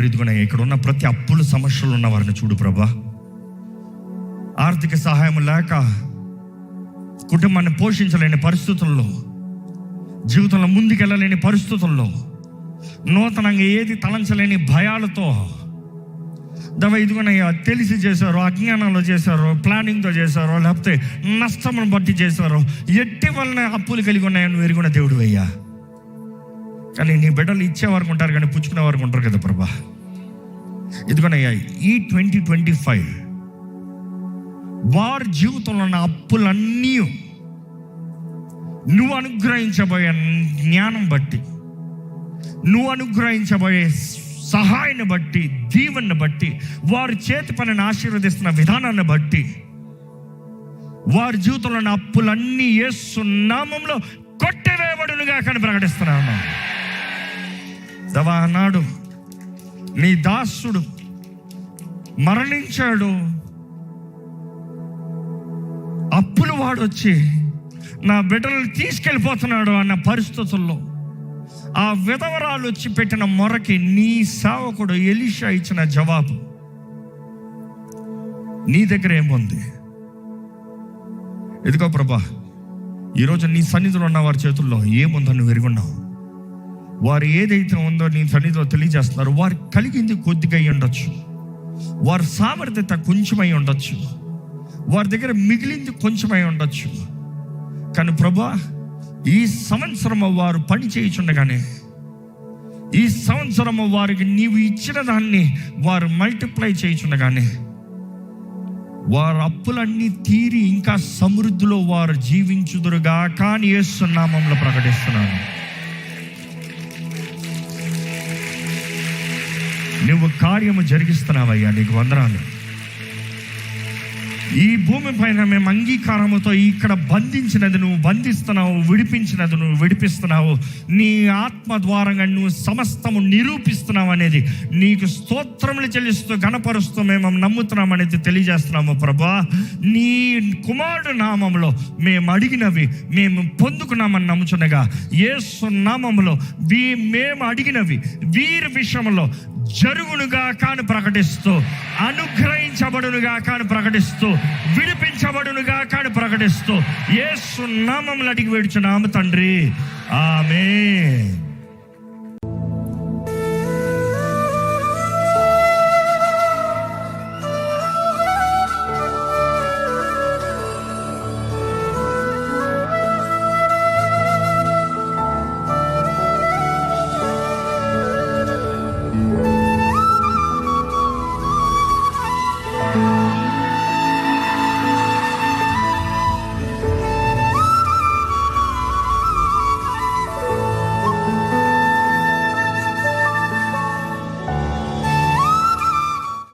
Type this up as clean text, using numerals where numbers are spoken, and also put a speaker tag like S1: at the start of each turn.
S1: తండ్రి, ఇదిగోనయ్యా ఇక్కడ ఉన్న ప్రతి అప్పుల సమస్యలు ఉన్న వారిని చూడు ప్రభా. ఆర్థిక సహాయం లేక కుటుంబాన్ని పోషించలేని పరిస్థితుల్లో, జీవితంలో ముందుకెళ్ళలేని పరిస్థితుల్లో, నూతనంగా ఏది తలంచలేని భయాలతో ఇదిగోనయ్యా తెలిసి చేశారో, అజ్ఞానంలో చేశారో, ప్లానింగ్తో చేశారో, లేకపోతే నష్టమును బట్టి చేశారో, ఎట్టి వలన అప్పులు కలిగి ఉన్నాయని నువ్వు ఎరుగున్న దేవుడు అయ్యా. కానీ నీ బిడ్డలు ఇచ్చేవారు ఉంటారు కానీ పుచ్చుకునే వారు ఉంటారు కదా ప్రభా. ఇదిగోనయ్యా ఈ 2025 వారి జీవితంలో ఉన్న అప్పులన్నీ నువ్వు అనుగ్రహించబోయే జ్ఞానం బట్టి, నువ్వు అనుగ్రహించబోయే సహాయాన్ని బట్టి, దీవెనను బట్టి, వారి చేతి పనిని ఆశీర్వదిస్తున్న విధానాన్ని బట్టి వారి జీవితంలో ఉన్న అప్పులన్నీ యేసు నామములో కొట్టివేయబడునుగా కానీ ప్రకటిస్తున్నాను. నాడు నీ దాసుడు మరణించాడు, అప్పులు వాడొచ్చి నా బిడ్డలను తీసుకెళ్ళిపోతున్నాడు అన్న పరిస్థితుల్లో ఆ విధవరాలు వచ్చి పెట్టిన మొరకి నీ సేవకుడు ఎలీషా ఇచ్చిన జవాబు నీ దగ్గర ఏముంది? ఇదిగో ప్రభా, ఈరోజు నీ సన్నిధిలో ఉన్న వారి చేతుల్లో ఏముందో నువ్వు ఎరుగున్నావు. వారు ఏదైతే ఉందో నీ సన్నిధిలో తెలియజేస్తున్నారు. వారు కలిగింది కొద్దిగా అయి ఉండొచ్చు, వారి సామర్థ్యత కొంచెమై ఉండొచ్చు, వారి దగ్గర మిగిలింది కొంచెమై ఉండొచ్చు. కానీ ప్రభా, ఈ సంవత్సరము వారు పని చేయుచుండగానే, ఈ సంవత్సరము వారికి నీవు ఇచ్చిన దాన్ని వారు మల్టిప్లై చేయుచుండగానే, వారు అప్పులన్నీ తీరి ఇంకా సమృద్ధిలో వారు జీవించుదురుగా కానీ యేసు నామములో ప్రకటిస్తున్నాను. నువ్వు కార్యము జరిగిస్తున్నావయ్యా, నీకు వందనాలు. ఈ భూమి పైన మేము అంగీకారముతో ఇక్కడ బంధించినది నువ్వు బంధిస్తున్నావు, విడిపించినది నువ్వు విడిపిస్తున్నావు, నీ ఆత్మ ద్వారంగా నువ్వు సమస్తము నిరూపిస్తున్నావు అనేది నీకు స్తోత్రములు చెల్లిస్తూ గణపరుస్తూ మేము నమ్ముతున్నాం అనేది తెలియజేస్తున్నాము ప్రభా. నీ కుమారుడు నామములో మేము అడిగినవి మేము పొందుకున్నామని నమ్ముచున్నగా, యేసు నామములో మేము అడిగినవి వీరి విషయంలో జరుగునుగా కాని ప్రకటిస్తూ, అనుగ్రహించబడునుగా కాని ప్రకటిస్తూ, విడిపించబడునుగా కాని ప్రకటిస్తూ యేసు నామములో అడిగి వేడుచున్నాము తండ్రి, ఆమేన్.